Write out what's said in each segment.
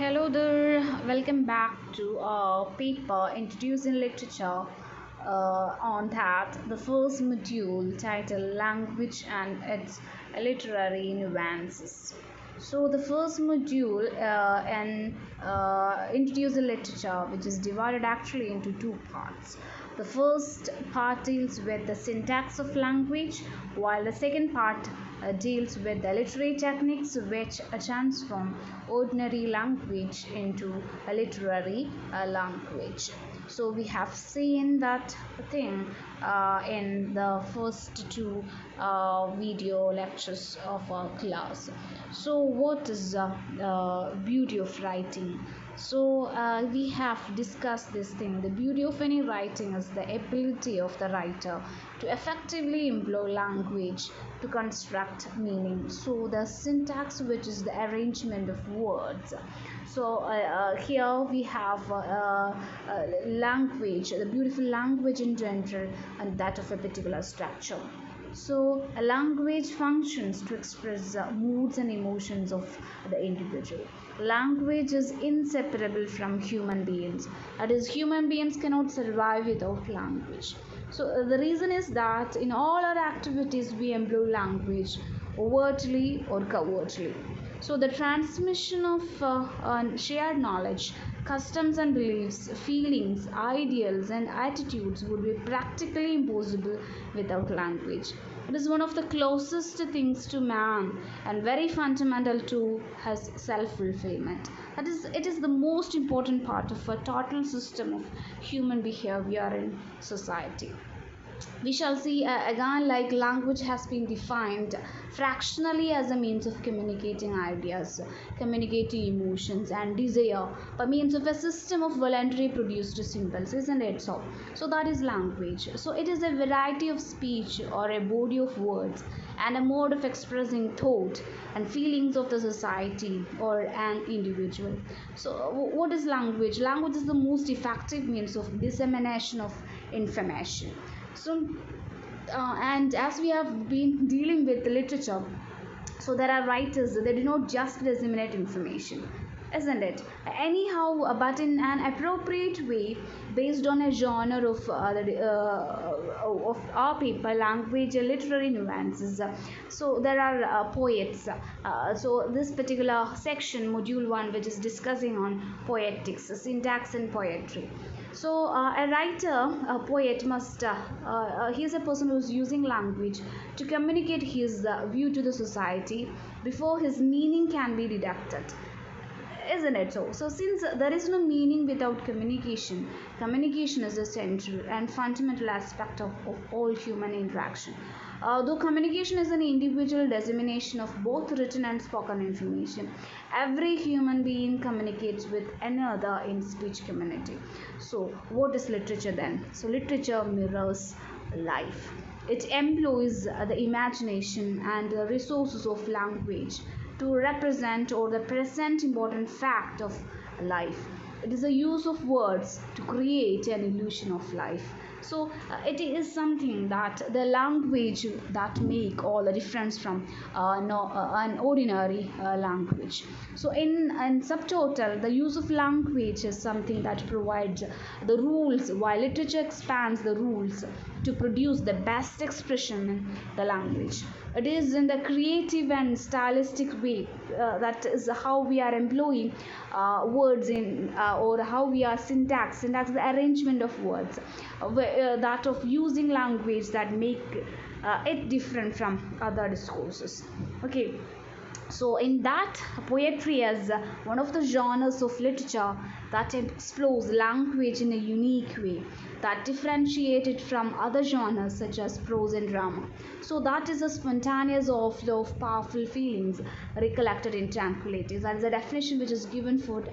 Hello there, welcome back to our paper introducing literature on that the first module titled Language and its Literary Nuances. So the first module and introduce the literature, which is divided actually into two parts. The first part deals with the syntax of language, while the second part deals with the literary techniques which transform ordinary language into a literary language. So we have seen that thing in the first two video lectures of our class. So what is the beauty of writing? So we have discussed this thing. The beauty of any writing is the ability of the writer to effectively employ language to construct meaning. So the syntax, which is the arrangement of words. So here we have language, the beautiful language in general, and that of a particular structure. So a language functions to express moods and emotions of the individual. Language is inseparable from human beings. That is, human beings cannot survive without language. So the reason is that in all our activities we employ language, overtly or covertly. So the transmission of shared knowledge, customs and beliefs, feelings, ideals and attitudes would be practically impossible without language. It is one of the closest things to man and very fundamental to his self-fulfillment. That is, it is the most important part of a total system of human behavior in society. We shall see again, like language has been defined fractionally as a means of communicating ideas, communicating emotions and desire by means of a system of voluntary produced symbols, isn't it so? So that is language. So it is a variety of speech or a body of words and a mode of expressing thought and feelings of the society or an individual. So what is language? Language is the most effective means of dissemination of information. So and as we have been dealing with literature, so there are writers, they do not just disseminate information, isn't it? Anyhow, but in an appropriate way based on a genre of our paper, language, literary nuances. So there are poets. So this particular section, module 1, which is discussing on poetics, syntax and poetry. So a writer, a poet must, he is a person who is using language to communicate his view to the society before his meaning can be deducted, isn't it so? So since there is no meaning without communication, communication is a central and fundamental aspect of all human interaction. Though communication is an individual dissemination of both written and spoken information, every human being communicates with another in speech community. So what is literature then? So literature mirrors life. It employs the imagination and the resources of language to represent or the present important fact of life. It is the use of words to create an illusion of life. So it is something that the language that make all the difference from an ordinary language. So in subtotal, the use of language is something that provides the rules, while literature expands the rules to produce the best expression in the language. It is in the creative and stylistic way, that is how we are employing words in or how we are syntax the arrangement of words, that of using language that make it different from other discourses. Okay, so in that, poetry is one of the genres of literature that explores language in a unique way that differentiate it from other genres such as prose and drama. So that is a spontaneous overflow of powerful feelings recollected in tranquility. That is a definition which is given for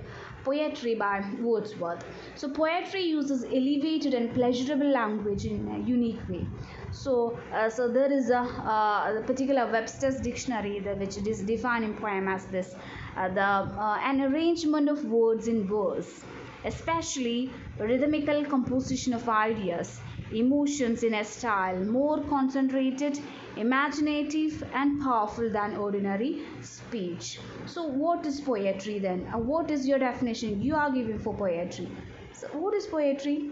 poetry by Wordsworth. So poetry uses elevated and pleasurable language in a unique way. So there is a particular Webster's dictionary which is defined in poem as this: an arrangement of words in verse, especially rhythmical composition of ideas, emotions in a style more concentrated imaginative and powerful than ordinary speech. So what is poetry then? What is your definition you are giving for poetry? So what is poetry?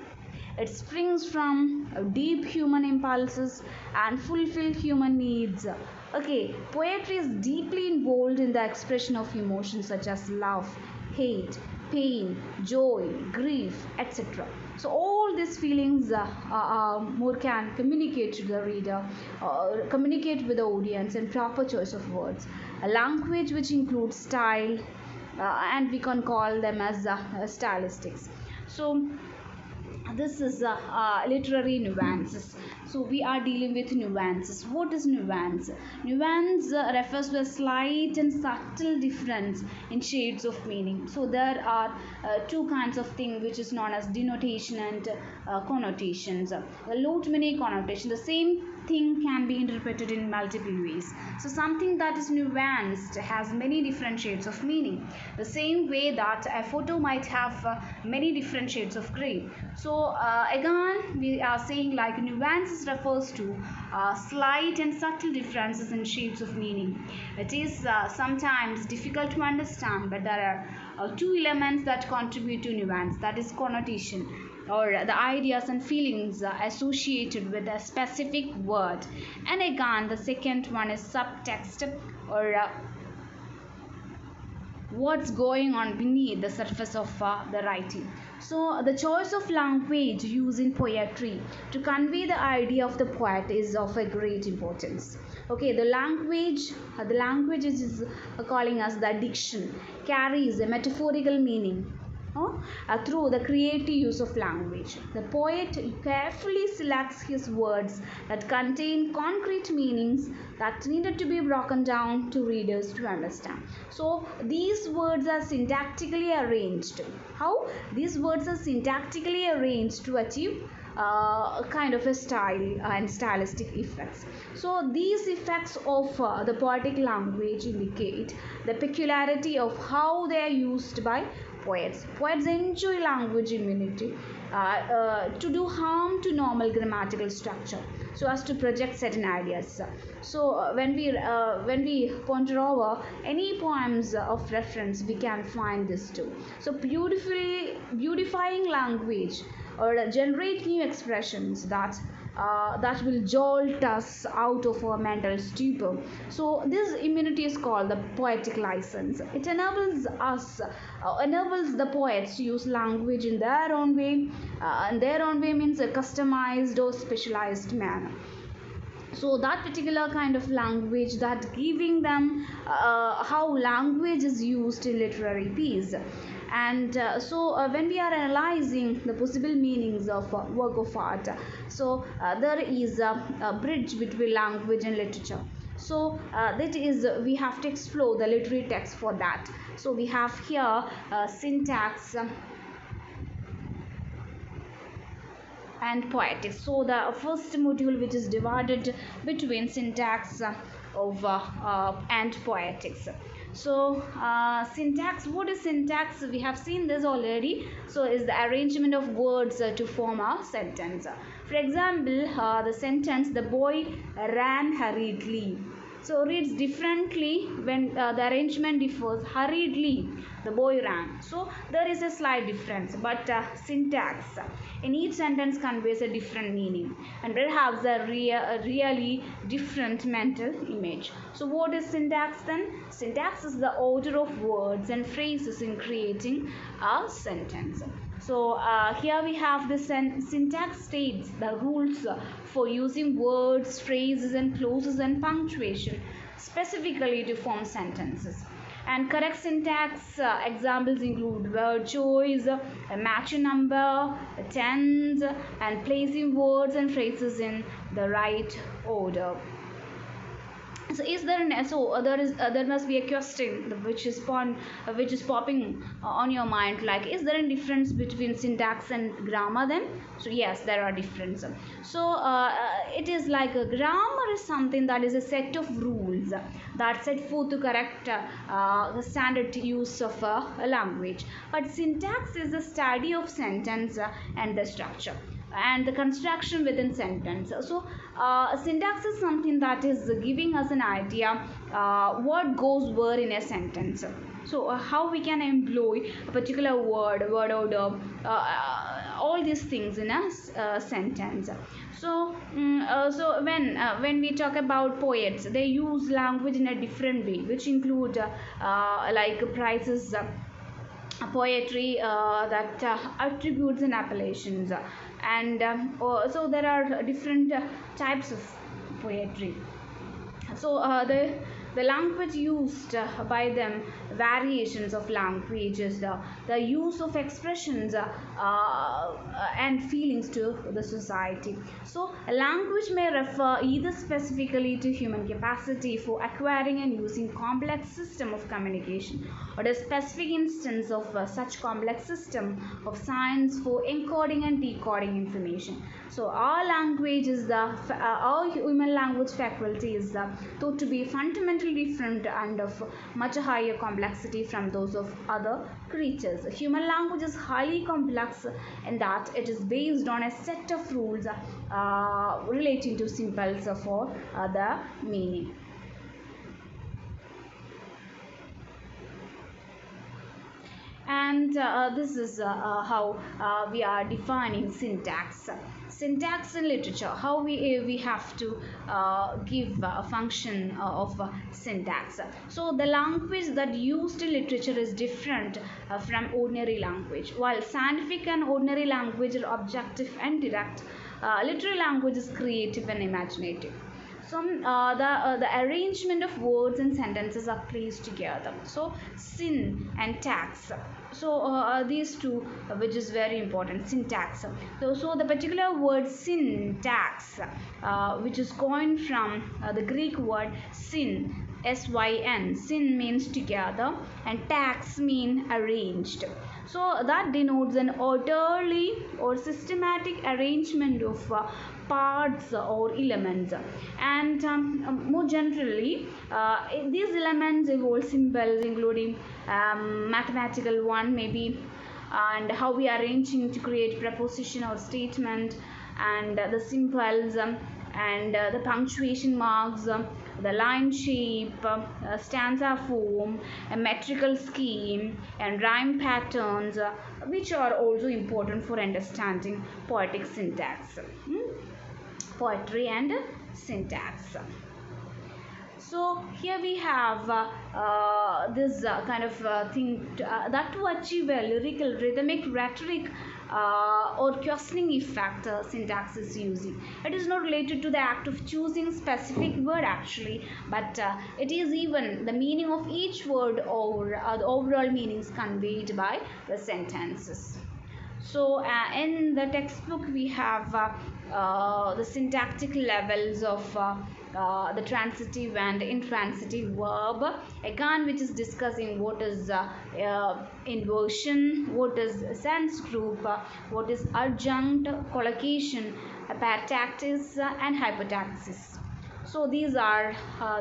It springs from deep human impulses and fulfill human needs. Okay, poetry is deeply involved in the expression of emotions such as love, hate, pain, joy, grief, etc. So all these feelings more can communicate to the reader, communicate with the audience, and proper choice of words. A language which includes style, and we can call them as stylistics. So this is literary nuances. So we are dealing with nuances. What is nuance? Nuance refers to a slight and subtle difference in shades of meaning. So there are two kinds of thing which is known as denotation and connotations. A lot many connotation. The same thing can be interpreted in multiple ways. So something that is nuanced has many different shades of meaning. The same way that a photo might have many different shades of gray. So again we are saying like nuances refers to slight and subtle differences in shades of meaning. It is sometimes difficult to understand, but there are two elements that contribute to nuance, that is connotation, or the ideas and feelings associated with a specific word, and again the second one is subtext, or what's going on beneath the surface of the writing. So the choice of language used in poetry to convey the idea of the poet is of a great importance. Okay, the language is calling us the diction, carries a metaphorical meaning through the creative use of language. The poet carefully selects his words that contain concrete meanings that needed to be broken down to readers to understand. So these words are syntactically arranged. How? These words are syntactically arranged to achieve kind of a style and stylistic effects. So these effects of the poetic language indicate the peculiarity of how they are used by poets. Poets enjoy language immunity to do harm to normal grammatical structure, so as to project certain ideas. So when we ponder over any poems of reference, we can find this too. So beautifying language or generate new expressions that will jolt us out of our mental stupor. So this immunity is called the poetic license. It enables the poets to use language in their own way, and their own way means a customized or specialized manner. So that particular kind of language, that giving them how language is used in literary piece. And when we are analyzing the possible meanings of work of art, so there is a bridge between language and literature. So that is we have to explore the literary text for that. So we have here syntax and poetics. So the first module, which is divided between syntax and poetics. So syntax, what is syntax? We have seen this already. So is the arrangement of words to form a sentence. For example, the sentence, the boy ran hurriedly. So reads differently when the arrangement differs. Hurriedly, the boy ran. So there is a slight difference, but syntax in each sentence conveys a different meaning and perhaps a really different mental image. So what is syntax then? Syntax is the order of words and phrases in creating a sentence. So here we have the syntax states the rules for using words, phrases and clauses and punctuation specifically to form sentences. And correct syntax examples include word choice, a matching number, a tense, and placing words and phrases in the right order. So there must be a question which is popping on your mind, like, is there a difference between syntax and grammar then? So yes, there are differences. So it is like a grammar is something that is a set of rules that set forth to correct the standard use of a language, but syntax is the study of sentence and the structure. and the construction within sentence. So syntax is something that is giving us an idea what goes where in a sentence. So how we can employ a particular word order, all these things in a sentence. So when we talk about poets, they use language in a different way, which include like prices, poetry that attributes and appellations, and so there are different types of poetry. So the language used by them, variations of languages, the use of expressions and feelings to the society. So a language may refer either specifically to human capacity for acquiring and using complex system of communication, or a specific instance of such complex system of science for encoding and decoding information. So our language is our human language faculty is thought to be fundamentally different and of much higher complexity from those of other creatures. Human language is highly complex in that it is based on a set of rules relating to symbols for the meaning. And this is how we are defining syntax. Syntax in literature, how we have to give a function of syntax. So the language that used in literature is different from ordinary language. While scientific and ordinary language are objective and direct, literary language is creative and imaginative. So the arrangement of words and sentences are placed together. So syn and tax. So these two, which is very important, syntax. So the particular word syntax, which is coined from the Greek word syn, syn. Syn means together, and tax mean arranged. So that denotes an orderly or systematic arrangement of parts or elements. And more generally, these elements involve symbols, including mathematical one maybe, and how we are arranging to create preposition or statement, and the symbols, and the punctuation marks, the line shape, stanza form, a metrical scheme, and rhyme patterns, which are also important for understanding poetic syntax. Poetry and syntax. So here we have this kind of thing that to achieve a lyrical, rhythmic, rhetoric or questioning effect, syntax is using. It is not related to the act of choosing specific word actually, but it is even the meaning of each word or the overall meanings conveyed by the sentences. So in the textbook we have the syntactic levels of the transitive and intransitive verb, again which is discussing what is inversion, what is sense group, what is adjunct, collocation, parataxis and hypotaxis. So these are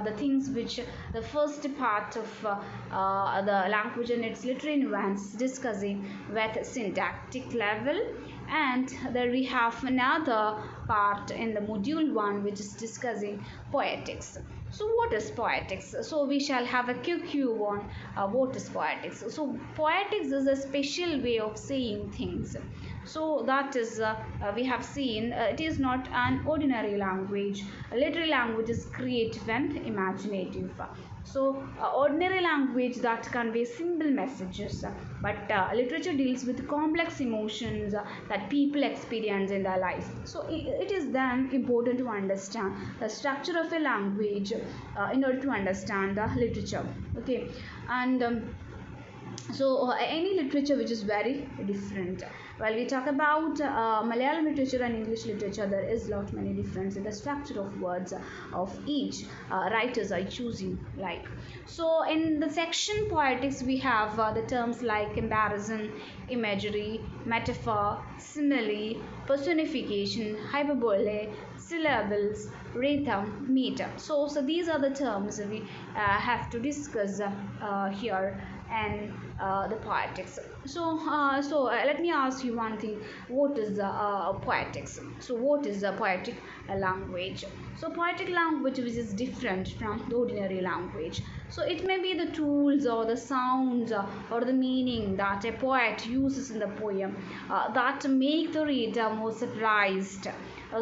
the things which the first part of the language and its literary nuance discussing with syntactic level. And there we have another part in the module 1 which is discussing poetics. So what is poetics? So we shall have a quick on what is poetics. So poetics is a special way of saying things. So that is we have seen it is not an ordinary language. A literary language is creative and imaginative. So ordinary language that conveys simple messages, but literature deals with complex emotions that people experience in their lives. So it is then important to understand the structure of a language in order to understand the literature. Okay, and so any literature which is very different. While we talk about Malayalam literature and English literature, there is lot many difference in the structure of words of each writers are choosing like. So in the section poetics we have the terms like comparison, imagery, metaphor, simile, personification, hyperbole, syllables, rhythm, meter. So these are the terms we have to discuss here, and the poetics. Let me ask you one thing. What is poetics? So what is the poetic language? So poetic language, which is different from the ordinary language. So it may be the tools or the sounds or the meaning that a poet uses in the poem that make the reader more surprised.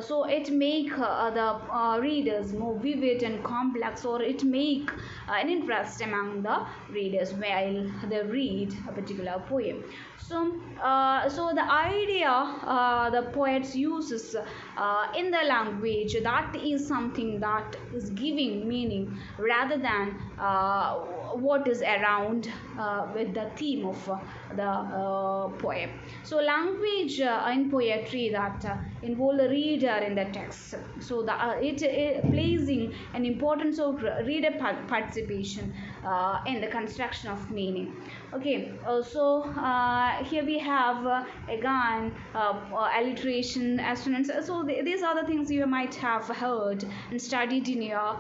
So it make the readers more vivid and complex, or it make an interest among the readers while they read a particular poem. So the idea the poets uses in the language, that is something that is giving meaning rather than what is around with the theme of the poem. So language in poetry that involve the reader in the text. So it placing an importance of reader participation in the construction of meaning. Okay, here we have again alliteration, assonance. So these are the things you might have heard and studied in your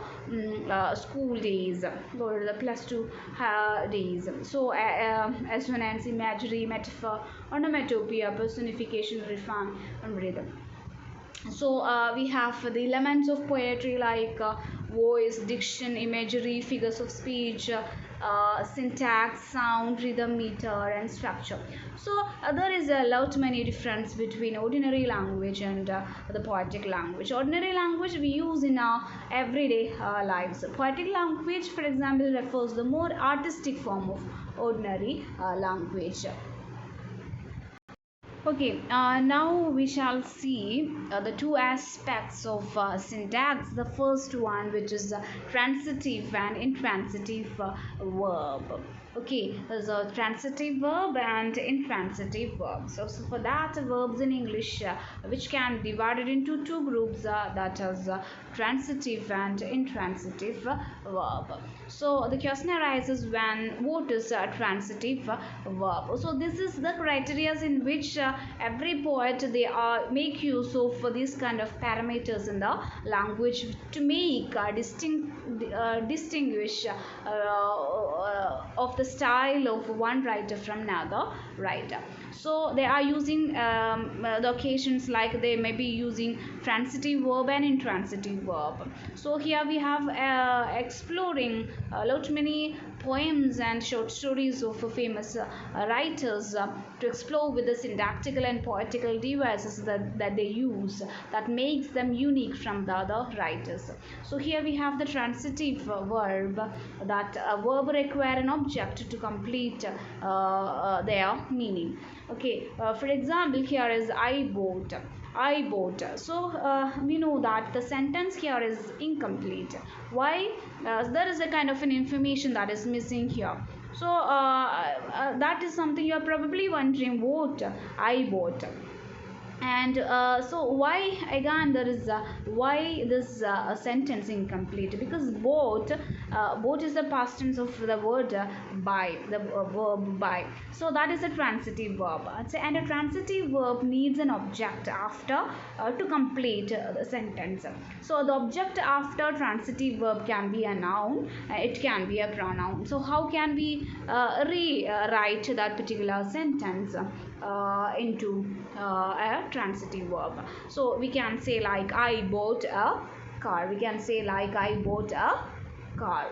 school days or the +2 days. So assonance, imagery, metaphor, onomatopoeia, personification, rhyme, and rhythm. So we have the elements of poetry like voice, diction, imagery, figures of speech, syntax, sound, rhythm, meter, and structure. So there is a lot many difference between ordinary language and the poetic language. Ordinary language we use in our everyday lives. Poetic language, for example, refers the more artistic form of ordinary language. Okay, now we shall see the two aspects of syntax. The first one, which is transitive and intransitive verb. Okay, there's a transitive verb and intransitive verb. So for that, verbs in English which can be divided into two groups, that is transitive and intransitive verb. So the question arises when what is a transitive verb. So this is the criteria in which every poet they make use of these kind of parameters in the language to make distinguish of the style of one writer from another writer. So they are using the occasions like they may be using transitive verb and intransitive verb. So here we have exploring a lot many poems and short stories of famous writers to explore with the syntactical and poetical devices that they use that makes them unique from the other writers. So here we have the transitive verb, that verb require an object to complete their meaning. Okay, for example, here is I bought. I bought. So we know that the sentence here is incomplete. Why? There is a kind of an information that is missing here. So that is something you are probably wondering what I bought. And so why again there is why this sentence incomplete, because both is the past tense of the word buy, the verb buy. So that is a transitive verb, and a transitive verb needs an object after to complete the sentence. So the object after transitive verb can be a noun, it can be a pronoun. So how can we rewrite that particular sentence into a transitive verb? So we can say like I bought a car. We can say like I bought a car.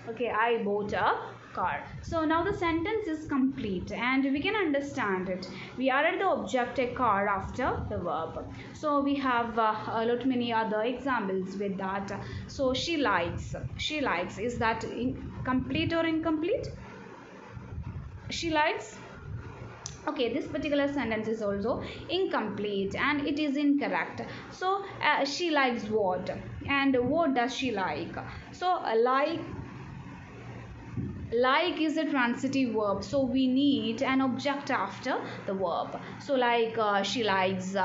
Okay, I bought a car. So now the sentence is complete and we can understand it. We added the object a car after the verb. So we have a lot many other examples with that. So she likes. She likes. Is that complete or incomplete? She likes. Okay, this particular sentence is also incomplete and it is incorrect. So she likes what, and what does she like? So like is a transitive verb, so we need an object after the verb. So like she likes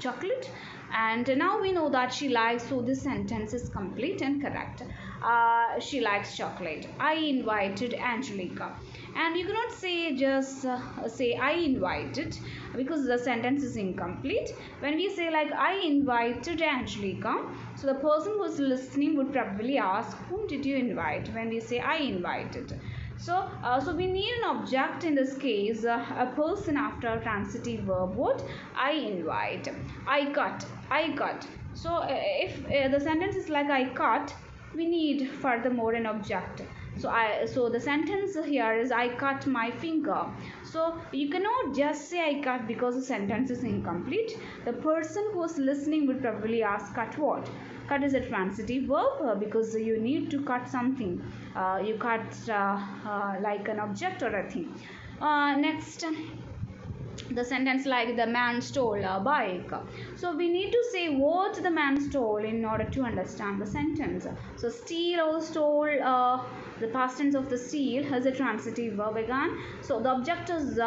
chocolate, and now we know that she likes, so this sentence is complete and correct. She likes chocolate. I invited Angelica. And you cannot say just say I invited, because the sentence is incomplete. When we say like I invited Angelica, so the person who is listening would probably ask, whom did you invite? When we say I invited, so we need an object in this case, a person after a transitive verb. What? I invite. I cut. I cut. So if the sentence is like I cut, we need furthermore an object. So the sentence here is I cut my finger. So you cannot just say I cut because the sentence is incomplete. The person who is listening would probably ask, cut what? Cut is a transitive verb because you need to cut something. You cut like an object or a thing. Next, the sentence like the man stole a bike. So we need to say what the man stole in order to understand the sentence. So steal or stole, the past tense of the steal has a transitive verb again. So the object is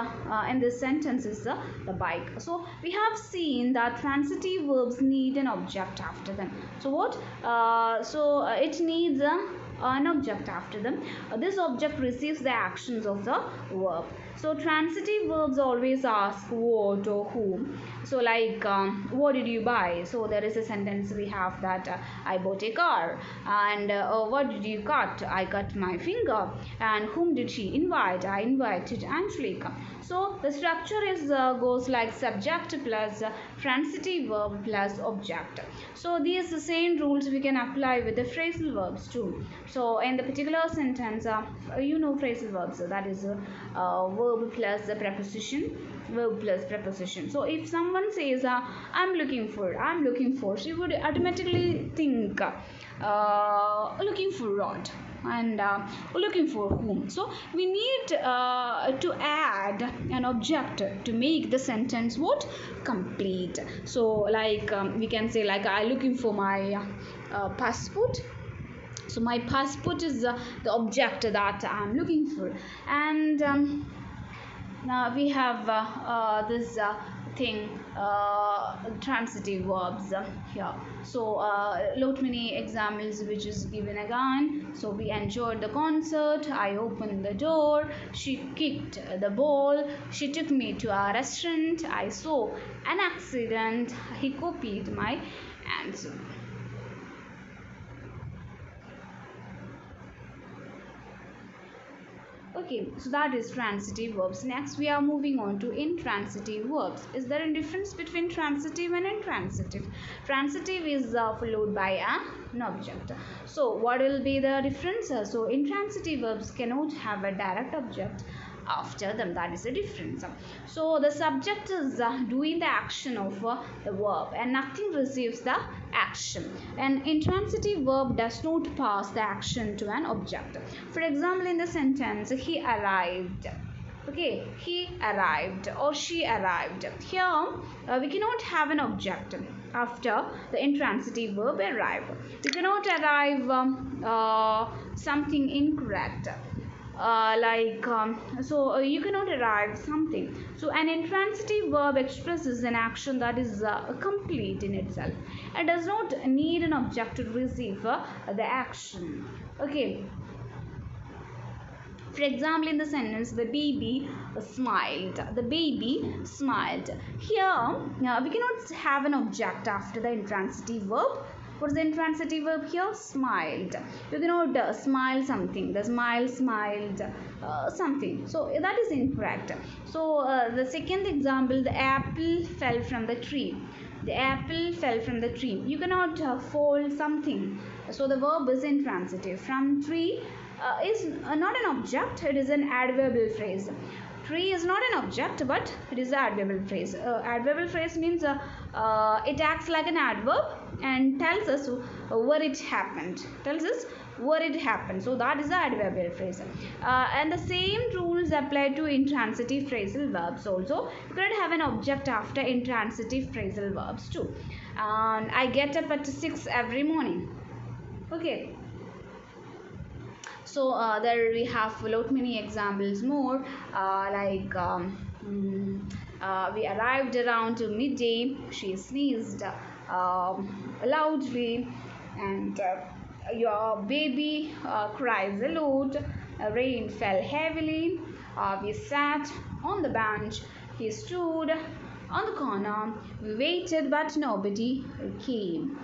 in this sentence is the bike. So we have seen that transitive verbs need an object after them. So what? It needs an object after them. This object receives the actions of the verb. So transitive verbs always ask what or whom. So like what did you buy? So there is a sentence we have that I bought a car. And what did you cut? I cut my finger. And whom did she invite? I invited Angelica. So the structure is goes like subject plus transitive verb plus object. So these same rules we can apply with the phrasal verbs too. So in the particular sentence, you know phrasal verbs, that is verb plus the preposition, verb plus preposition. So if someone says I'm looking for, she would automatically think looking for what, and looking for whom. So we need to add an object to make the sentence what? Complete. So like we can say like I looking for my passport. So my passport is the object that I'm looking for. And now we have this thing, transitive verbs here. So lot many examples which is given again. So we enjoyed the concert, I opened the door, she kicked the ball, she took me to a restaurant, I saw an accident, he copied my answer. Okay, so that is transitive verbs. Next, we are moving on to intransitive verbs. Is there a difference between transitive and intransitive? Transitive is followed by an object. So, what will be the difference? So, intransitive verbs cannot have a direct object after them. That is the difference. So the subject is doing the action of the verb and nothing receives the action. An intransitive verb does not pass the action to an object. For example, in the sentence he arrived, okay, he arrived or she arrived. Here we cannot have an object after the intransitive verb arrive. We cannot arrive something incorrect. You cannot arrive something. So an intransitive verb expresses an action that is complete in itself. It does not need an object to receive the action. Okay. For example, in the sentence, the baby smiled. The baby smiled. Here, we cannot have an object after the intransitive verb. What is the intransitive verb here? Smiled. You cannot smile something. The smile smiled something. So that is incorrect. So the second example, the apple fell from the tree. The apple fell from the tree. You cannot fall something. So the verb is intransitive. From tree is not an object. It is an adverbial phrase. Tree is not an object, but it is an adverbial phrase. Adverbial phrase means it acts like an adverb and tells us where it happened. So that is the adverbial phrase. And the same rules apply to intransitive phrasal verbs also. You cannot have an object after intransitive phrasal verbs too. And I get up at 6 every morning. Okay. So there we have a lot many examples more, we arrived around midday, she sneezed. loudly, and your baby cries a lot. Rain fell heavily. We sat on the bench. He stood on the corner. We waited, but nobody came.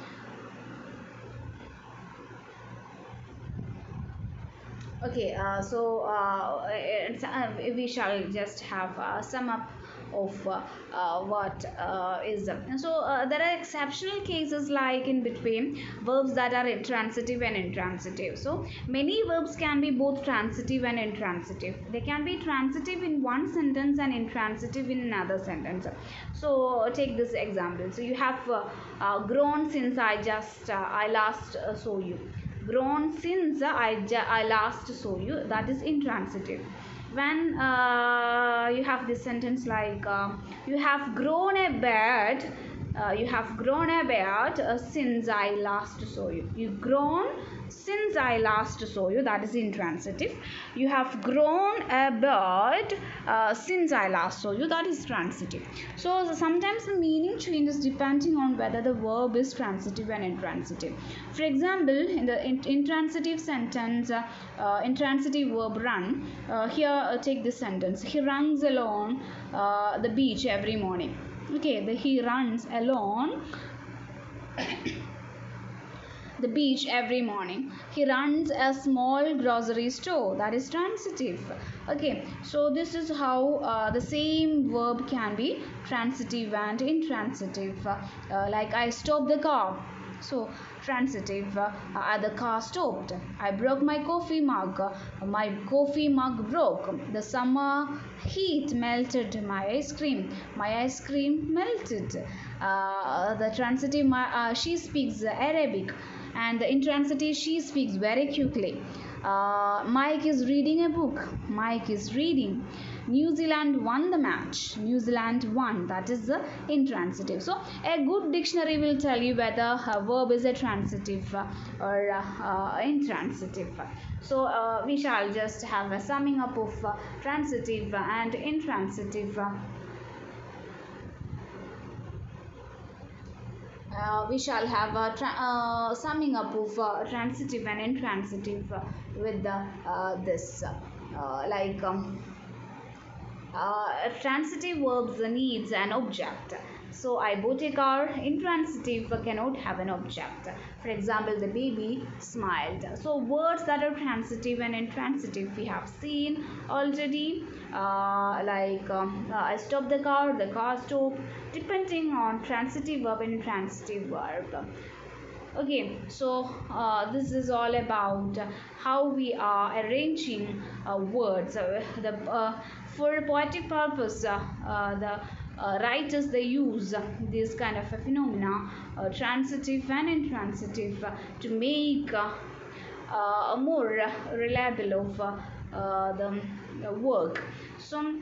Okay, we shall just have a sum up of what is. There are exceptional cases like in between verbs that are intransitive and intransitive. So many verbs can be both transitive and intransitive. They can be transitive in one sentence and intransitive in another sentence. So take this example. So you have grown since I last saw you. Grown since I last saw you, that is intransitive. When you have this sentence like you have grown a beard, since I last saw you. You've grown since I last saw you, that is intransitive. You have grown a beard since I last saw you, that is transitive. So sometimes the meaning changes depending on whether the verb is transitive and intransitive. For example, in the intransitive sentence, intransitive verb run, here take this sentence: he runs along the beach every morning. Okay, he runs along the beach every morning. He runs a small grocery store, that is transitive. Okay, so this is how the same verb can be transitive and intransitive. Like I stopped the car, so transitive. The car stopped. I broke my coffee mug. My coffee mug broke. The summer heat melted my ice cream. My ice cream melted. The transitive, she speaks Arabic, and the intransitive, she speaks very quickly. Mike is reading a book. Mike is reading. New Zealand won the match. New Zealand won. That is the intransitive. So a good dictionary will tell you whether a verb is a transitive or intransitive. So we shall just have a summing up of transitive and intransitive. We shall have a summing up of transitive and intransitive with this like transitive verbs needs an object. So I bought a car. Intransitive cannot have an object. For example, the baby smiled. So words that are transitive and intransitive we have seen already. I stopped the car stopped, depending on transitive verb and intransitive verb. Okay, so this is all about how we are arranging words. For poetic purpose, the writers, they use this kind of a phenomena, transitive and intransitive, to make a more reliable of the work. So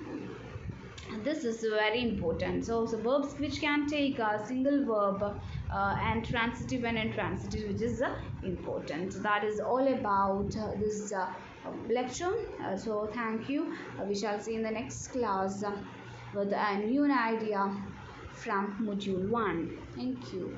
this is very important. So verbs which can take a single verb and transitive and intransitive, which is important. That is all about this lecture. So thank you. We shall see in the next class with a new idea from module 1. Thank you.